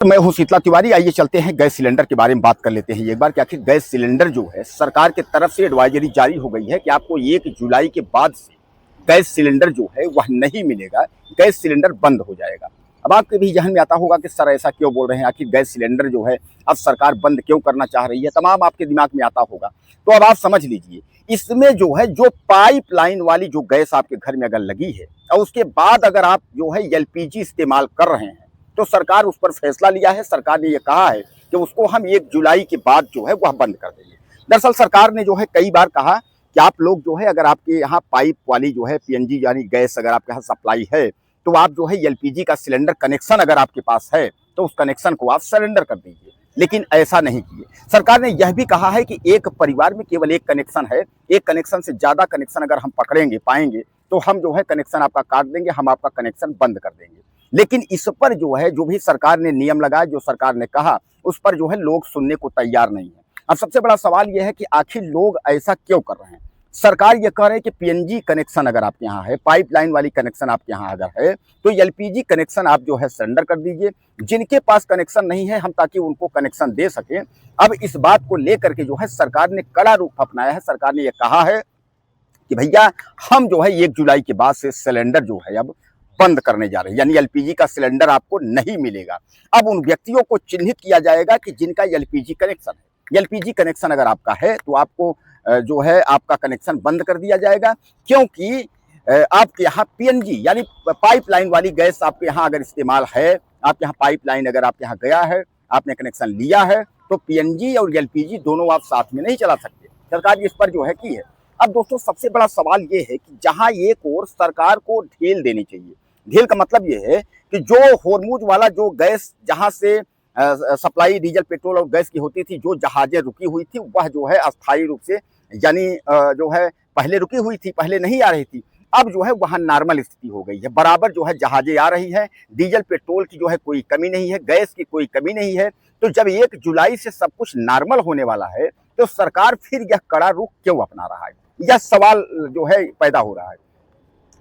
मैं हूं शीतला तिवारी। आइए चलते हैं गैस सिलेंडर के बारे में बात कर लेते हैं एक बार कि आखिर गैस सिलेंडर जो है सरकार की तरफ से एडवाइजरी जारी हो गई है कि आपको 1 जुलाई के बाद से गैस सिलेंडर जो है वह नहीं मिलेगा, गैस सिलेंडर बंद हो जाएगा। अब आपके भी जहन में आता होगा कि सर ऐसा क्यों बोल रहे हैं, आखिर गैस सिलेंडर जो है अब सरकार बंद क्यों करना चाह रही है, तमाम आपके दिमाग में आता होगा। तो अब आप समझ लीजिए, इसमें जो है जो पाइपलाइन वाली जो गैस आपके घर में अगर लगी है और उसके बाद अगर आप जो है एलपीजी इस्तेमाल कर रहे हैं तो सरकार उस पर फैसला लिया है। सरकार ने यह कहा है कि उसको हम 1 जुलाई के बाद जो है वह बंद कर देंगे। दरअसल सरकार ने जो है कई बार कहा कि आप लोग जो है अगर आपके यहाँ पाइप वाली जो है पीएनजी यानी गैस अगर आपके यहाँ सप्लाई है तो आप जो है एलपीजी का सिलेंडर कनेक्शन अगर आपके पास है तो उस कनेक्शन को आप सरेंडर कर दीजिए, लेकिन ऐसा नहीं किए। सरकार ने यह भी कहा है कि एक परिवार में केवल एक कनेक्शन है, एक कनेक्शन से ज्यादा कनेक्शन अगर हम पकड़ेंगे पाएंगे तो हम जो है कनेक्शन आपका काट देंगे, हम आपका कनेक्शन बंद कर देंगे। लेकिन इस पर जो है जो भी सरकार ने नियम लगाया, जो सरकार ने कहा, उस पर जो है लोग सुनने को तैयार नहीं है। अब सबसे बड़ा सवाल यह है कि आखिर लोग ऐसा क्यों कर रहे हैं। सरकार ये कह रहे हैं कि पीएनजी कनेक्शन अगर आपके यहाँ है, पाइपलाइन वाली कनेक्शन आपके यहाँ अगर है तो एलपीजी कनेक्शन आप जो है सरेंडर कर दीजिए। जिनके पास कनेक्शन नहीं है हम ताकि उनको कनेक्शन दे सकें। अब इस बात को लेकर के जो है सरकार ने कड़ा रूख अपनाया है। सरकार ने यह कहा है कि भैया हम जो है 1 जुलाई के बाद से सिलेंडर जो है अब बंद करने जा रहे हैं, यानी एलपीजी का सिलेंडर आपको नहीं मिलेगा। अब उन व्यक्तियों को चिन्हित किया जाएगा कि जिनका एलपीजी कनेक्शन है। एलपीजी कनेक्शन अगर आपका है तो आपको जो है आपका कनेक्शन बंद कर दिया जाएगा, क्योंकि आपके यहाँ पीएनजी यानी पाइपलाइन वाली गैस आपके यहाँ अगर इस्तेमाल है, आपके यहाँ पाइपलाइन अगर आपके यहाँ गया है, आपने कनेक्शन लिया है, तो पीएनजी और एलपीजी दोनों आप साथ में नहीं चला सकते। सरकार इस पर जो है की है। अब दोस्तों सबसे बड़ा सवाल ये है कि जहां एक और सरकार को ढील देनी चाहिए। ढील का मतलब ये है कि जो होर्मुज वाला जो गैस जहां से सप्लाई डीजल पेट्रोल और गैस की होती थी, जो जहाजें रुकी हुई थी वह जो है अस्थायी रूप से यानी जो है पहले रुकी हुई थी, पहले नहीं आ रही थी, अब जो है वहां नॉर्मल स्थिति हो गई है। बराबर जो है जहाजें आ रही हैं, डीजल पेट्रोल की जो है कोई कमी नहीं है, गैस की कोई कमी नहीं है। तो जब 1 जुलाई से सब कुछ नॉर्मल होने वाला है तो सरकार फिर यह कड़ा रुख क्यों अपना रहा है, यह सवाल जो है पैदा हो रहा है।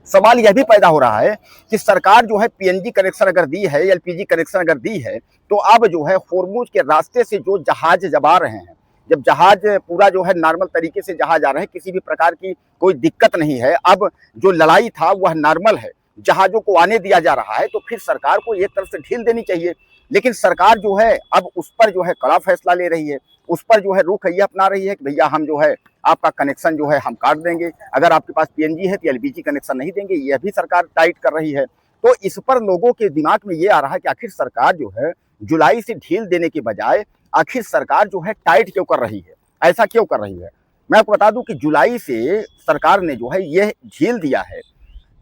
सवाल यह भी पैदा हो रहा है कि सरकार जो है पीएनजी कनेक्शन अगर दी है, एलपीजी कनेक्शन अगर दी है, तो अब जो है होर्मुज के रास्ते से जो जहाज जब आ रहे हैं, जब जहाज पूरा जो है नॉर्मल तरीके से जहाज आ रहे हैं, किसी भी प्रकार की कोई दिक्कत नहीं है, अब जो लड़ाई था वह नॉर्मल है, जहाजों को आने दिया जा रहा है, तो फिर सरकार को एक तरफ से ढील देनी चाहिए। लेकिन सरकार जो है अब उस पर जो है कड़ा फैसला ले रही है, उस पर जो है रुख ये अपना रही है कि भैया हम जो है आपका कनेक्शन जो है हम काट देंगे, अगर आपके पास पीएनजी है तो एलपीजी कनेक्शन नहीं देंगे, यह भी सरकार टाइट कर रही है। तो इस पर लोगों के दिमाग में ये आ रहा है कि आखिर सरकार जो है जुलाई से ढील देने के बजाय आखिर सरकार जो है टाइट क्यों कर रही है, ऐसा क्यों कर रही है। मैं आपको बता दूं कि जुलाई से सरकार ने जो है यह ढील दिया है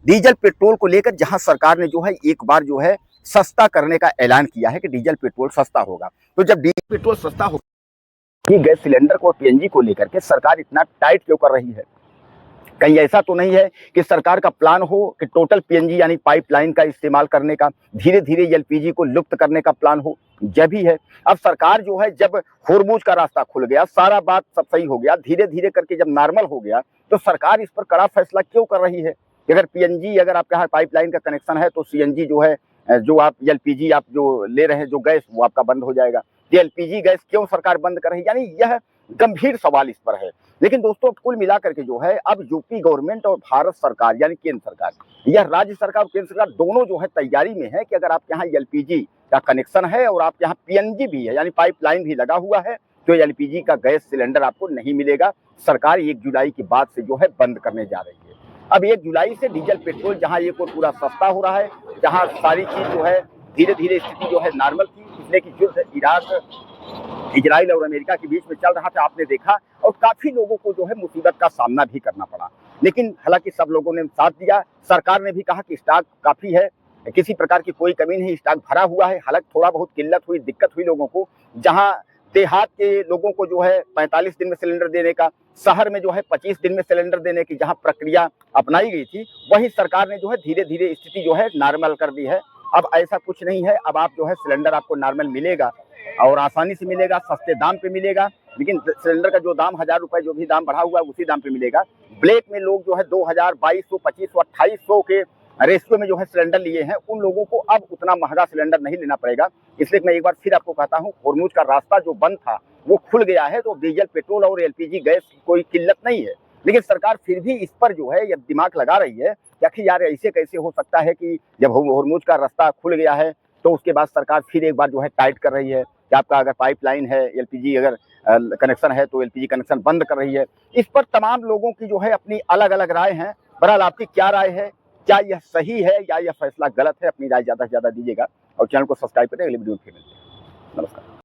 डीजल पेट्रोल को लेकर, जहां सरकार ने जो है एक बार जो है सस्ता करने का ऐलान किया है कि डीजल पेट्रोल सस्ता होगा। तो जब डीजल पेट्रोल सस्ता होगा, ये गैस सिलेंडर को पीएनजी को लेकर के सरकार इतना टाइट क्यों कर रही है। कहीं ऐसा तो नहीं है कि सरकार का प्लान हो कि टोटल पीएनजी यानी पाइपलाइन का इस्तेमाल करने का, धीरे धीरे एलपीजी को लुप्त करने का प्लान हो, यह भी है। अब सरकार जो है जब होर्मुज का रास्ता खुल गया, सारा बात सब सही हो गया, धीरे धीरे करके जब नॉर्मल हो गया, तो सरकार इस पर कड़ा फैसला क्यों कर रही है। अगर पीएनजी अगर आपके यहाँ पाइपलाइन का कनेक्शन है तो सीएनजी जो है जो आप एलपीजी आप जो ले रहे हैं जो गैस वो आपका बंद हो जाएगा। एलपीजी गैस क्यों सरकार बंद कर रही है, यानी यह गंभीर सवाल इस पर है। लेकिन दोस्तों कुल मिलाकर के जो है अब यूपी गवर्नमेंट और भारत सरकार यानी केंद्र सरकार, यह राज्य सरकार और केंद्र सरकार दोनों जो है तैयारी में है कि अगर आपके यहाँ एलपीजी का कनेक्शन है और आपके यहाँ पीएनजी भी है यानी पाइपलाइन भी लगा हुआ है तो एलपीजी का गैस सिलेंडर आपको नहीं मिलेगा। सरकार 1 जुलाई के बाद से जो है बंद करने जा रही है। अब 1 जुलाई से डीजल पेट्रोल जहां ये कोई पूरा सस्ता हो रहा है, जहां सारी चीज जो है धीरे धीरे स्थिति जो है नॉर्मल थी, इसलिए कि युद्ध इराक इजराइल और अमेरिका के बीच में चल रहा था, आपने देखा, और काफी लोगों को जो है मुसीबत का सामना भी करना पड़ा। लेकिन हालांकि सब लोगों ने साथ दिया। सरकार ने भी कहा कि स्टॉक काफी है, किसी प्रकार की कोई कमी नहीं, स्टॉक भरा हुआ है। हालांकि थोड़ा बहुत किल्लत हुई, दिक्कत हुई लोगों को, जहां देहात के लोगों को जो है 45 दिन में सिलेंडर देने का, शहर में जो है 25 दिन में सिलेंडर देने की जहां प्रक्रिया अपनाई गई थी, वही सरकार ने जो है धीरे धीरे स्थिति जो है नॉर्मल कर दी है। अब ऐसा कुछ नहीं है, अब आप जो है सिलेंडर आपको नॉर्मल मिलेगा और आसानी से मिलेगा, सस्ते दाम पे मिलेगा। लेकिन सिलेंडर का जो दाम 1000 रुपए जो भी दाम बढ़ा हुआ है उसी दाम पे मिलेगा। ब्लैक में लोग जो है 2000, 2200, 2500, 2800 के रेशियो में जो है सिलेंडर लिए हैं, उन लोगों को अब उतना महंगा सिलेंडर नहीं लेना पड़ेगा। इसलिए मैं एक बार फिर आपको कहता हूँ, होर्मुज का रास्ता जो बंद था वो खुल गया है, तो डीजल, पेट्रोल और एलपीजी गैस की कोई किल्लत नहीं है। लेकिन सरकार फिर भी इस पर जो है ये दिमाग लगा रही है कि आखिर यार ऐसे कैसे हो सकता है कि जब होर्मुज का रास्ता खुल गया है तो उसके बाद सरकार फिर एक बार जो है टाइट कर रही है कि आपका अगर पाइपलाइन है, एलपीजी अगर कनेक्शन है तो एलपीजी कनेक्शन बंद कर रही है। इस पर तमाम लोगों की जो है अपनी अलग अलग राय है। बहरहाल आपकी क्या राय है, क्या यह सही है या यह फैसला गलत है? अपनी राय ज्यादा से ज्यादा दीजिएगा और चैनल को सब्सक्राइब करें। अगली वीडियो में फिर मिलते हैं। नमस्कार।